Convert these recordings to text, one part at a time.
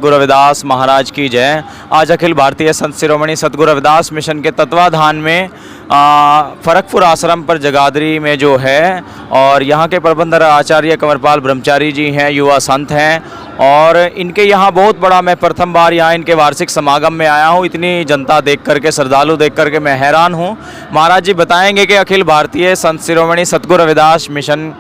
सतगुरु रविदास महाराज की जय। आज अखिल भारतीय संत शिरोमणि सतगुरु रविदास मिशन के तत्वाधान में फरकपुर आश्रम पर जगाधरी में जो है, और यहाँ के प्रबंधक आचार्य कंवरपाल ब्रह्मचारी जी हैं, युवा संत हैं, और इनके यहाँ बहुत बड़ा, मैं प्रथम बार यहाँ इनके वार्षिक समागम में आया हूँ। इतनी जनता देख करके, श्रद्धालु देख करके मैं हैरान हूँ। महाराज जी बताएंगे कि अखिल भारतीय संत शिरोमणि सतगुरु रविदास मिशन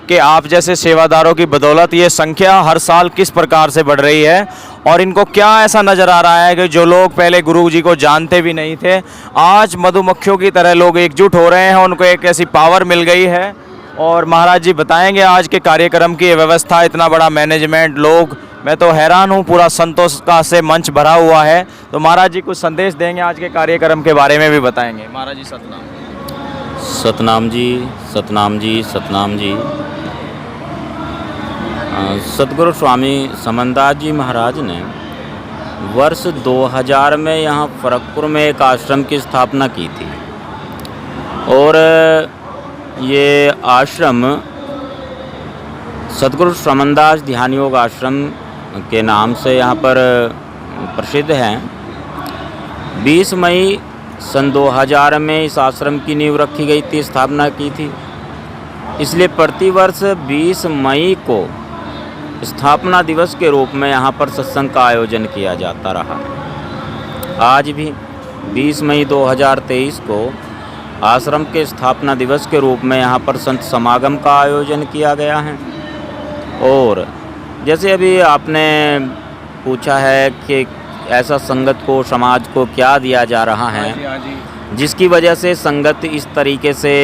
कि आप जैसे सेवादारों की बदौलत ये संख्या हर साल किस प्रकार से बढ़ रही है, और इनको क्या ऐसा नज़र आ रहा है कि जो लोग पहले गुरु जी को जानते भी नहीं थे, आज मधुमक्खियों की तरह लोग एकजुट हो रहे हैं, उनको एक ऐसी पावर मिल गई है। और महाराज जी बताएंगे आज के कार्यक्रम की व्यवस्था, इतना बड़ा मैनेजमेंट, लोग, मैं तो हैरान हूँ, पूरा संतोष का से मंच भरा हुआ है। तो महाराज जी कुछ संदेश देंगे आज के कार्यक्रम के बारे में भी बताएंगे। महाराज जी सतनाम। सतनाम जी, सतनाम जी, सतनाम जी। सतगुरु स्वामी समनदास जी महाराज ने वर्ष 2000 में यहाँ फरकपुर में एक आश्रम की स्थापना की थी, और ये आश्रम सतगुरु समनदास ध्यान योग आश्रम के नाम से यहाँ पर प्रसिद्ध है। 20 मई सन 2000 में इस आश्रम की नींव रखी गई थी, स्थापना की थी। इसलिए प्रतिवर्ष 20 मई को स्थापना दिवस के रूप में यहाँ पर सत्संग का आयोजन किया जाता रहा। आज भी 20 मई 2023 को आश्रम के स्थापना दिवस के रूप में यहाँ पर संत समागम का आयोजन किया गया है। और जैसे अभी आपने पूछा है कि ऐसा संगत को, समाज को क्या दिया जा रहा है जिसकी वजह से संगत इस तरीके से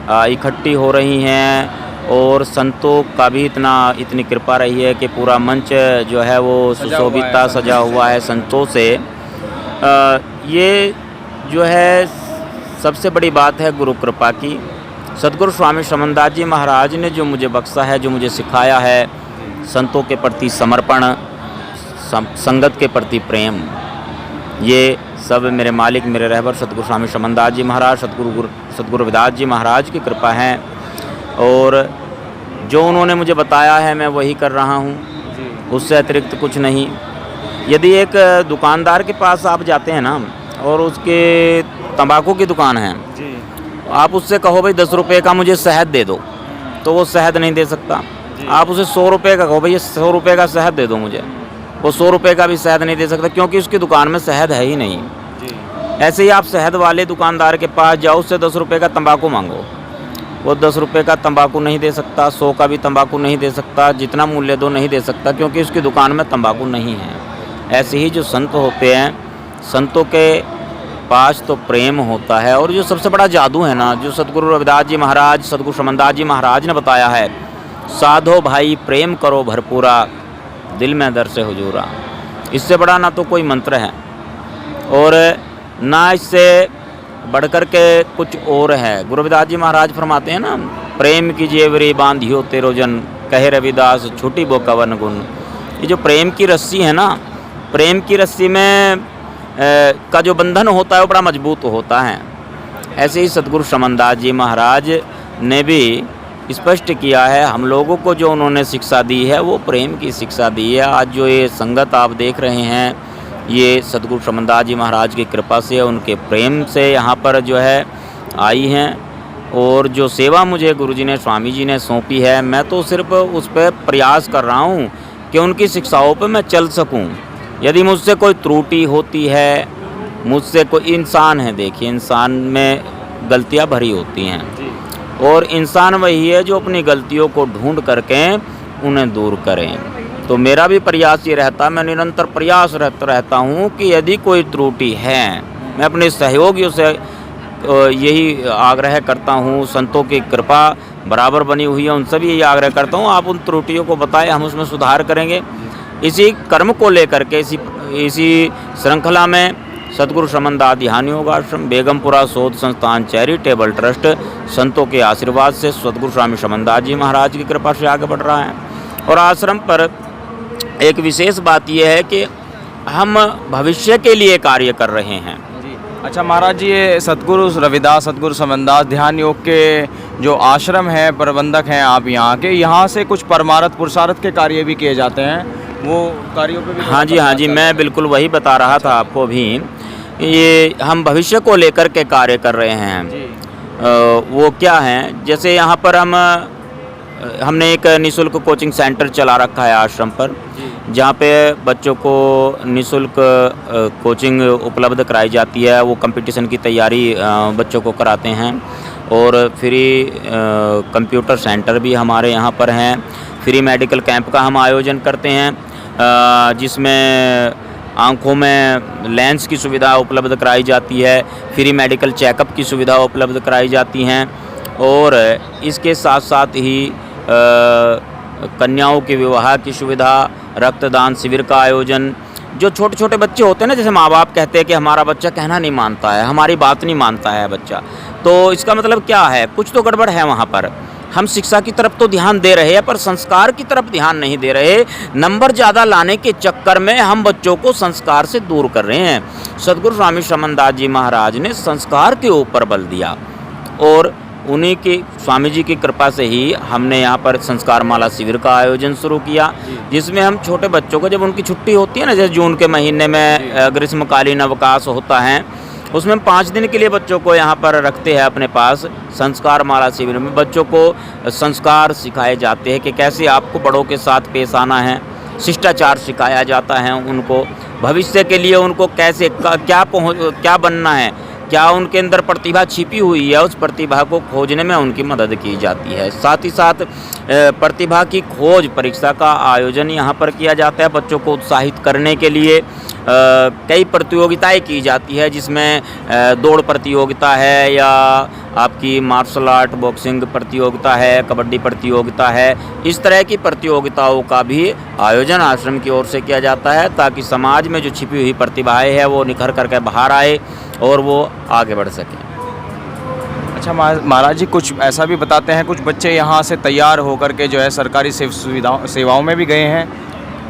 इकट्ठी हो रही हैं, और संतों का भी इतनी कृपा रही है कि पूरा मंच जो है वो सुशोभिता सजा हुआ है संतों से। ये जो है सबसे बड़ी बात है गुरु कृपा की। सतगुरु स्वामी समनदास जी महाराज ने जो मुझे बख्शा है, जो मुझे सिखाया है, संतों के प्रति समर्पण, संगत के प्रति प्रेम, ये सब मेरे मालिक, मेरे रहबर सतगुरु स्वामी समनदास जी महाराज, सतगुरु रविदास जी महाराज की कृपा है। और जो उन्होंने मुझे बताया है मैं वही कर रहा हूँ, उससे अतिरिक्त कुछ नहीं। यदि एक दुकानदार के पास आप जाते हैं ना, और उसके तंबाकू की दुकान है, आप उससे कहो भाई 10 रुपये का मुझे शहद दे दो, तो वो शहद नहीं दे सकता। आप उसे 100 रुपये का कहो भाई 100 रुपये का शहद दे दो मुझे, वो 100 रुपये का भी शहद नहीं दे सकता, क्योंकि उसकी दुकान में शहद है ही नहीं। ऐसे ही आप शहद वाले दुकानदार के पास जाओ, उससे 10 रुपये का तंबाकू मांगो, वो 10 रुपये का तंबाकू नहीं दे सकता, 100 का भी तंबाकू नहीं दे सकता, जितना मूल्य दो नहीं दे सकता, क्योंकि उसकी दुकान में तंबाकू नहीं है। ऐसे ही जो संत होते हैं, संतों के पास तो प्रेम होता है। और जो सबसे बड़ा जादू है ना, जो सतगुरु रविदास जी महाराज, सतगुरु समनदास जी महाराज ने बताया है, साधो भाई प्रेम करो भरपूरा, दिल में दर से हुजूरा, इससे बड़ा ना तो कोई मंत्र है, और ना इससे बढ़कर के कुछ और है। गुरु रविदास जी महाराज फरमाते हैं ना, प्रेम की जेवरी बांधियो तेरो जन, कहे रविदास छूटी बो कवन गुण। ये जो प्रेम की रस्सी है ना, प्रेम की रस्सी में का जो बंधन होता है वो बड़ा मजबूत होता है। ऐसे ही सतगुरु समनदास जी महाराज ने भी स्पष्ट किया है, हम लोगों को जो उन्होंने शिक्षा दी है वो प्रेम की शिक्षा दी है। आज जो ये संगत आप देख रहे हैं, ये सतगुरु समनदास जी महाराज की कृपा से, उनके प्रेम से यहाँ पर जो है आई हैं। और जो सेवा मुझे गुरुजी ने, स्वामी जी ने सौंपी है, मैं तो सिर्फ उस पर प्रयास कर रहा हूँ कि उनकी शिक्षाओं पर मैं चल सकूँ। यदि मुझसे कोई त्रुटि होती है, मुझसे कोई, इंसान है, देखिए इंसान में गलतियाँ भरी होती हैं, और इंसान वही है जो अपनी गलतियों को ढूंढ करके उन्हें दूर करें। तो मेरा भी प्रयास ये रहता है, मैं निरंतर प्रयासरत रहता हूँ कि यदि कोई त्रुटि है, मैं अपने सहयोगियों से यही आग्रह करता हूँ, संतों की कृपा बराबर बनी हुई है, उनसे भी यही आग्रह करता हूँ, आप उन त्रुटियों को बताएं, हम उसमें सुधार करेंगे। इसी कर्म को लेकर के, इसी श्रृंखला में सतगुरु समनदास ध्यान योग आश्रम, बेगमपुरा शोध संस्थान, चैरिटेबल ट्रस्ट, संतों के आशीर्वाद से सतगुरु स्वामी समनदास जी महाराज की कृपा से आगे बढ़ रहा है। और आश्रम पर एक विशेष बात यह है कि हम भविष्य के लिए कार्य कर रहे हैं। अच्छा महाराज जी, ये सतगुरु रविदास, सतगुरु समनदास ध्यान योग के जो आश्रम हैं, प्रबंधक हैं आप यहाँ के, यहाँ से कुछ परमारथ पुरुषार्थ के कार्य भी किए जाते हैं। वो कार्यों पे भी हाँ जी, हाँ जी, मैं बिल्कुल वही बता रहा था आपको भी। ये हम भविष्य को लेकर के कार्य कर रहे हैं। जी वो क्या है, जैसे यहाँ पर हमने एक निःशुल्क कोचिंग सेंटर चला रखा है आश्रम पर, जी जहाँ पे बच्चों को निःशुल्क कोचिंग उपलब्ध कराई जाती है। वो कंपटीशन की तैयारी बच्चों को कराते हैं, और फ्री कंप्यूटर सेंटर भी हमारे यहाँ पर हैं। फ्री मेडिकल कैंप का हम आयोजन करते हैं, जिसमें आँखों में लेंस की सुविधा उपलब्ध कराई जाती है, फ्री मेडिकल चेकअप की सुविधा उपलब्ध कराई जाती हैं, और इसके साथ साथ ही कन्याओं के विवाह की सुविधा, रक्तदान शिविर का आयोजन। जो छोटे छोटे बच्चे होते हैं ना, जैसे माँ बाप कहते हैं कि हमारा बच्चा कहना नहीं मानता है, हमारी बात नहीं मानता है बच्चा, तो इसका मतलब क्या है, कुछ तो गड़बड़ है वहाँ पर। हम शिक्षा की तरफ तो ध्यान दे रहे हैं, पर संस्कार की तरफ ध्यान नहीं दे रहे। नंबर ज़्यादा लाने के चक्कर में हम बच्चों को संस्कार से दूर कर रहे हैं। सद्गुरु स्वामी श्रमणदास जी महाराज ने संस्कार के ऊपर बल दिया, और उन्हीं की, स्वामी जी की कृपा से ही हमने यहाँ पर संस्कार माला शिविर का आयोजन शुरू किया, जिसमें हम छोटे बच्चों को, जब उनकी छुट्टी होती है ना, जैसे जून के महीने में ग्रीष्मकालीन अवकाश होता है, उसमें हम 5 दिन के लिए बच्चों को यहाँ पर रखते हैं अपने पास। संस्कार माला शिविर में बच्चों को संस्कार सिखाए जाते हैं कि कैसे आपको बड़ों के साथ पेश आना है, शिष्टाचार सिखाया जाता है उनको, भविष्य के लिए उनको कैसे क्या बनना है, क्या उनके अंदर प्रतिभा छिपी हुई है, उस प्रतिभा को खोजने में उनकी मदद की जाती है। साथ ही साथ प्रतिभा की खोज परीक्षा का आयोजन यहाँ पर किया जाता है। बच्चों को उत्साहित करने के लिए कई प्रतियोगिताएं की जाती है, जिसमें दौड़ प्रतियोगिता है, या आपकी मार्शल आर्ट बॉक्सिंग प्रतियोगिता है, कबड्डी प्रतियोगिता है। इस तरह की प्रतियोगिताओं का भी आयोजन आश्रम की ओर से किया जाता है, ताकि समाज में जो छिपी हुई प्रतिभाएं हैं वो निखर करके बाहर आए और वो आगे बढ़ सकें। अच्छा महाराज जी, कुछ ऐसा भी बताते हैं, कुछ बच्चे यहाँ से तैयार होकर के जो है सरकारी सेवाओं में भी गए हैं?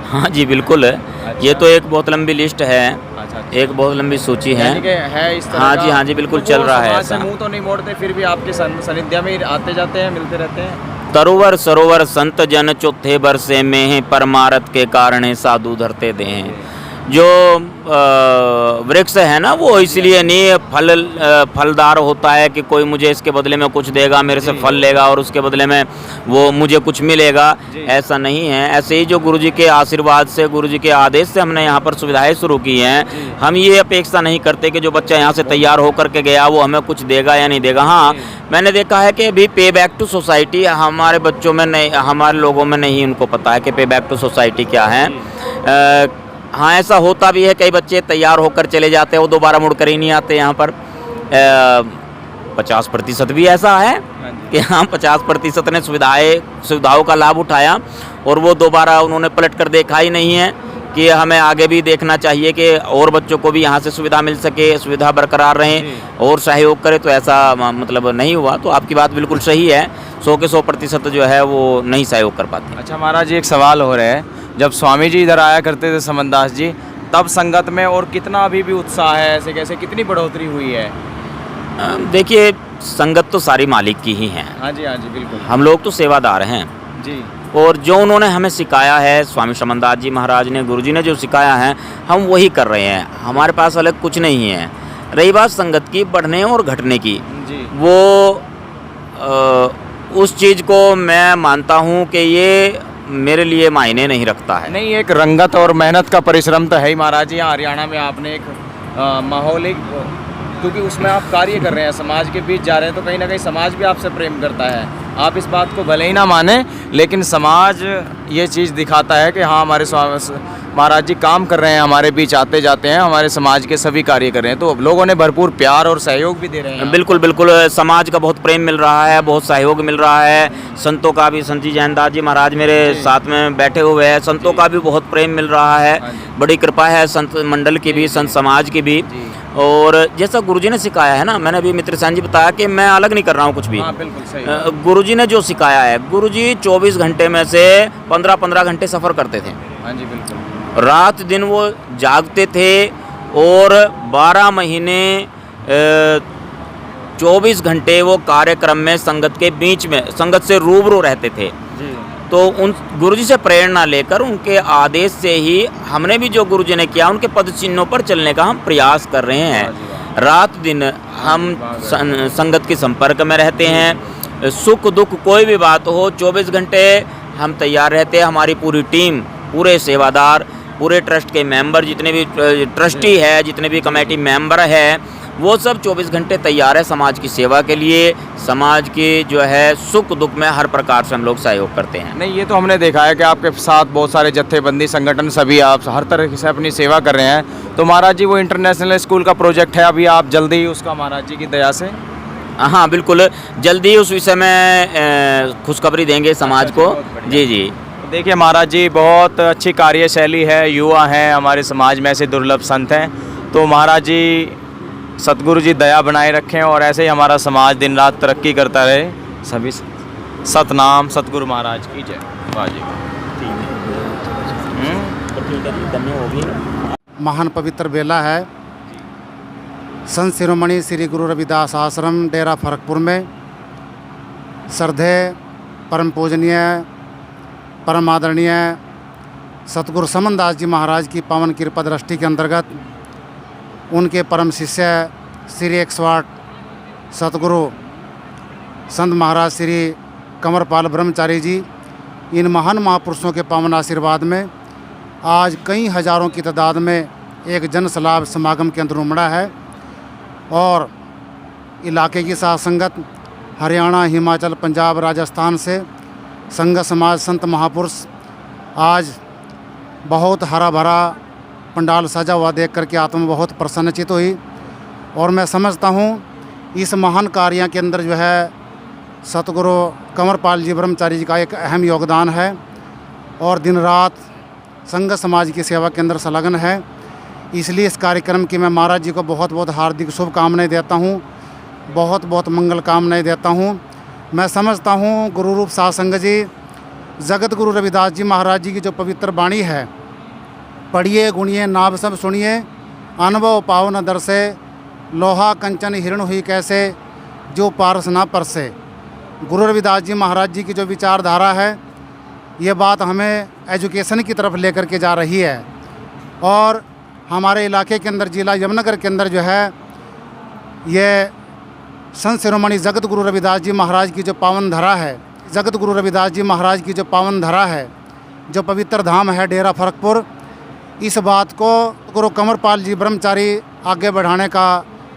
हाँ जी, बिल्कुल। ये तो एक बहुत लंबी लिस्ट है, एक बहुत लंबी सूची है। है इस तरह हाँ का? जी, हाँ जी, बिल्कुल तो चल वो रहा है समाज ऐसा। से मुंह तो नहीं मोड़ते, फिर भी आपके सानिध्य में आते जाते हैं, मिलते रहते हैं? तरोवर सरोवर संत जन चौथे बरसे में परमारथ के कारण साधु धरते दे। जो वृक्ष है ना, वो इसलिए नहीं फलदार होता है कि कोई मुझे इसके बदले में कुछ देगा, मेरे से फल लेगा और उसके बदले में वो मुझे कुछ मिलेगा, ऐसा नहीं है। ऐसे ही जो गुरुजी के आशीर्वाद से, गुरुजी के आदेश से हमने यहाँ पर सुविधाएं शुरू की हैं। हम ये अपेक्षा नहीं करते कि जो बच्चा यहाँ से तैयार होकर के गया वो हमें कुछ देगा या नहीं देगा। हाँ, मैंने देखा है कि अभी पे बैक टू सोसाइटी हमारे बच्चों में नहीं, हमारे लोगों में नहीं उनको पता है कि पे बैक टू सोसाइटी क्या है। हाँ, ऐसा होता भी है, कई बच्चे तैयार होकर चले जाते हैं, वो दोबारा मुड़कर ही नहीं आते यहाँ पर। 50% भी ऐसा है कि हाँ, 50% ने सुविधाओं का लाभ उठाया और वो दोबारा उन्होंने पलट कर देखा ही नहीं है कि हमें आगे भी देखना चाहिए कि और बच्चों को भी यहाँ से सुविधा मिल सके, सुविधा बरकरार रहें और सहयोग करें। तो ऐसा मतलब नहीं हुआ। तो आपकी बात बिल्कुल सही है, 100 के 100% जो है वो नहीं सहयोग कर पाते। अच्छा महाराज जी, एक सवाल हो रहा है, जब स्वामी जी इधर आया करते थे समनदास जी, तब संगत में और कितना अभी भी उत्साह है, ऐसे कैसे कितनी बढ़ोतरी हुई है? देखिए, संगत तो सारी मालिक की ही है। हाँ जी, हाँ जी, बिल्कुल। हम लोग तो सेवादार हैं जी। और जो उन्होंने हमें सिखाया है, स्वामी श्रमणदास जी महाराज ने, गुरुजी ने जो सिखाया है, हम वही कर रहे हैं। हमारे पास अलग कुछ नहीं है। रही बात संगत की बढ़ने और घटने की, जी। वो उस चीज़ को मैं मानता हूँ कि ये मेरे लिए मायने नहीं रखता है। नहीं, एक रंगत और मेहनत का परिश्रम तो है ही महाराज जी। यहाँ हरियाणा में आपने एक माहौल, क्योंकि उसमें आप कार्य कर रहे हैं, समाज के बीच जा रहे हैं, तो कहीं ना कहीं समाज भी आपसे प्रेम करता है। आप इस बात को भले ही ना माने, लेकिन समाज ये चीज़ दिखाता है कि हाँ, हमारे महाराज जी काम कर रहे हैं, हमारे बीच आते जाते हैं, हमारे समाज के सभी कार्य कर रहे हैं। तो लोगों ने भरपूर प्यार और सहयोग भी दे रहे हैं। बिल्कुल बिल्कुल, समाज का बहुत प्रेम मिल रहा है, बहुत सहयोग मिल रहा है। संतों का भी, संत जी जैनदास जी महाराज मेरे साथ में बैठे हुए हैं, संतों का भी बहुत प्रेम मिल रहा है। बड़ी कृपा है संत मंडल की भी, संत समाज की भी। और जैसा गुरुजी ने सिखाया है ना, मैंने अभी मित्र साहब जी बताया कि मैं अलग नहीं कर रहा हूँ कुछ भी। हाँ, बिल्कुल सही। गुरुजी ने जो सिखाया है, गुरुजी 24 घंटे में से 15-15 घंटे सफ़र करते थे। हाँ जी, बिल्कुल। रात दिन वो जागते थे और 12 महीने 24 घंटे वो कार्यक्रम में संगत के बीच में, संगत से रूबरू रहते थे। जी। तो उन गुरुजी से प्रेरणा लेकर उनके आदेश से ही हमने भी जो गुरुजी ने किया उनके पद चिन्हों पर चलने का हम प्रयास कर रहे हैं। रात दिन हम संगत के संपर्क में रहते हैं। सुख दुख कोई भी बात हो 24 घंटे हम तैयार रहते हैं। हमारी पूरी टीम, पूरे सेवादार, पूरे ट्रस्ट के मेंबर, जितने भी ट्रस्टी है, जितने भी कमेटी मेंबर है, वो सब 24 घंटे तैयार है समाज की सेवा के लिए। समाज के जो है सुख दुख में हर प्रकार से हम लोग सहयोग करते हैं। नहीं, ये तो हमने देखा है कि आपके साथ बहुत सारे जत्थेबंदी संगठन सभी आप हर तरह से अपनी सेवा कर रहे हैं। तो महाराज जी वो इंटरनेशनल स्कूल का प्रोजेक्ट है, अभी आप जल्दी ही उसका महाराज जी की दया से हाँ बिल्कुल, जल्दी उस विषय में खुशखबरी देंगे समाज को। जी जी। देखिए महाराज जी बहुत अच्छी कार्यशैली है, युवा हैं हमारे समाज में, ऐसे दुर्लभ संत हैं। तो महाराज जी सतगुरु जी दया बनाए रखें और ऐसे ही हमारा समाज दिन रात तरक्की करता रहे। सभी सतनाम सतगुरु महाराज की जय। वाह जी। महान पवित्र बेला है। संत शिरोमणि श्री गुरु रविदास आश्रम डेरा फरकपुर में श्रद्धेय परम पूजनीय परम आदरणीय सतगुरु समनदास जी महाराज की पावन कृपा दृष्टि के अंतर्गत उनके परम शिष्य श्री 108 सतगुरु संत महाराज श्री कंवरपाल ब्रह्मचारी जी, इन महान महापुरुषों के पावन आशीर्वाद में आज कई हजारों की तादाद में एक जन सलाह समागम के अंदर उमड़ा है। और इलाके की साथ संगत हरियाणा, हिमाचल, पंजाब, राजस्थान से संघ समाज संत महापुरुष आज बहुत हरा भरा पंडाल सजा हुआ देख करके आत्मा बहुत प्रसन्नचित हुई। और मैं समझता हूँ इस महान कार्य के अंदर जो है सतगुरु कंवरपाल जी ब्रह्मचारी जी का एक अहम योगदान है और दिन रात संघ समाज की सेवा के अंदर संलग्न है। इसलिए इस कार्यक्रम की मैं महाराज जी को बहुत बहुत हार्दिक शुभकामनाएं देता हूँ, बहुत बहुत मंगल कामनाएं देता हूँ। मैं समझता हूँ गुरु रूप सासंग जी, जगत गुरु रविदास जी महाराज जी की जो पवित्र वाणी है, पढ़िए गुणिए नाभ सब सुनिए, अनुभव पाओ न दर से, लोहा कंचन हिरण हुई कैसे, जो पारस ना परसे। गुरु रविदास जी महाराज जी की जो विचारधारा है, ये बात हमें एजुकेशन की तरफ लेकर के जा रही है। और हमारे इलाके के अंदर जिला यमुनानगर के अंदर जो है ये संत शिरोमणि जगत गुरु रविदास जी महाराज की जो पावन धरा है, जगत गुरु रविदास जी महाराज की जो पावन धरा है, जो पवित्र धाम है डेरा फरकपुर, इस बात को गुरु कंवरपाल जी ब्रह्मचारी आगे बढ़ाने का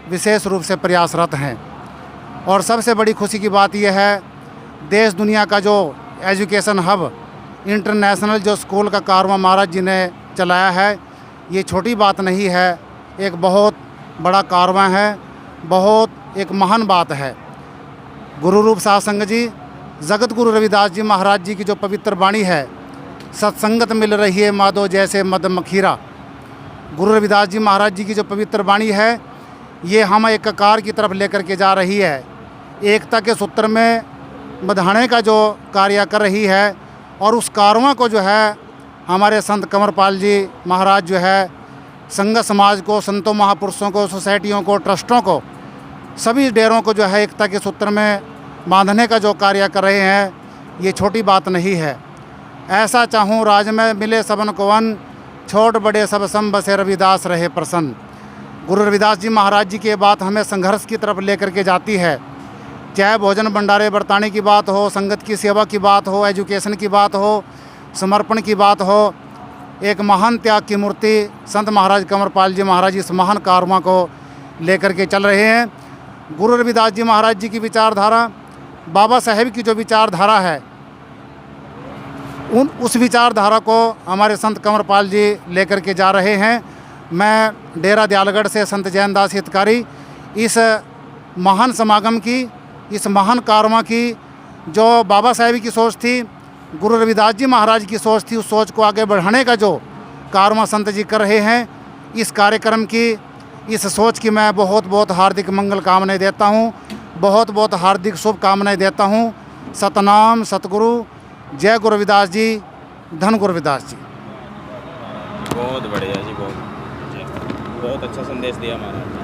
विशेष रूप से प्रयासरत हैं। और सबसे बड़ी खुशी की बात यह है, देश दुनिया का जो एजुकेशन हब इंटरनेशनल जो स्कूल का कारवां महाराज जी ने चलाया है, ये छोटी बात नहीं है, एक बहुत बड़ा कारवां है, बहुत एक महान बात है। गुरु रूप सासंग जी, जगत गुरु रविदास जी महाराज जी की जो पवित्र वाणी है, सत्संगत मिल रही है माधो जैसे मद मखीरा। गुरु रविदास जी महाराज जी की जो पवित्र वाणी है, ये हम एक कार की तरफ लेकर के जा रही है, एकता के सूत्र में बंधाने का जो कार्य कर रही है। और उस कारवां को जो है हमारे संत कंवरपाल जी महाराज जो है संघ समाज को, संतों महापुरुषों को, सोसाइटियों को, ट्रस्टों को, सभी डेरों को जो है एकता के सूत्र में बांधने का जो कार्य कर रहे हैं, ये छोटी बात नहीं है। ऐसा चाहूँ राज में मिले सबन को वन, छोट बड़े सब सम बसे रविदास रहे प्रसन्न। गुरु रविदास जी महाराज जी की बात हमें संघर्ष की तरफ लेकर के जाती है। चाहे भोजन भंडारे बरताने की बात हो, संगत की सेवा की बात हो, एजुकेशन की बात हो, समर्पण की बात हो, एक महान त्याग की मूर्ति संत महाराज कंवरपाल जी महाराज इस महान कारवां को लेकर के चल रहे हैं। गुरु रविदास जी महाराज जी की विचारधारा, बाबा साहेब की जो विचारधारा है, उस विचारधारा को हमारे संत कंवरपाल जी लेकर के जा रहे हैं। मैं डेरा दयालगढ़ से संत जैनदास हितकारी इस महान समागम की, इस महान कारवां की जो बाबा साहेब की सोच थी, गुरु रविदास जी महाराज की सोच थी, उस सोच को आगे बढ़ाने का जो कारवां संत जी कर रहे हैं, इस कार्यक्रम की, इस सोच की मैं बहुत बहुत हार्दिक मंगल कामनाएं देता हूँ, बहुत बहुत हार्दिक शुभकामनाएं देता हूँ। सतनाम सतगुरु, जय गुरु रविदास जी, धन गुरु रविदास जी। बहुत बढ़िया जी, बहुत अच्छा संदेश दिया महाराज।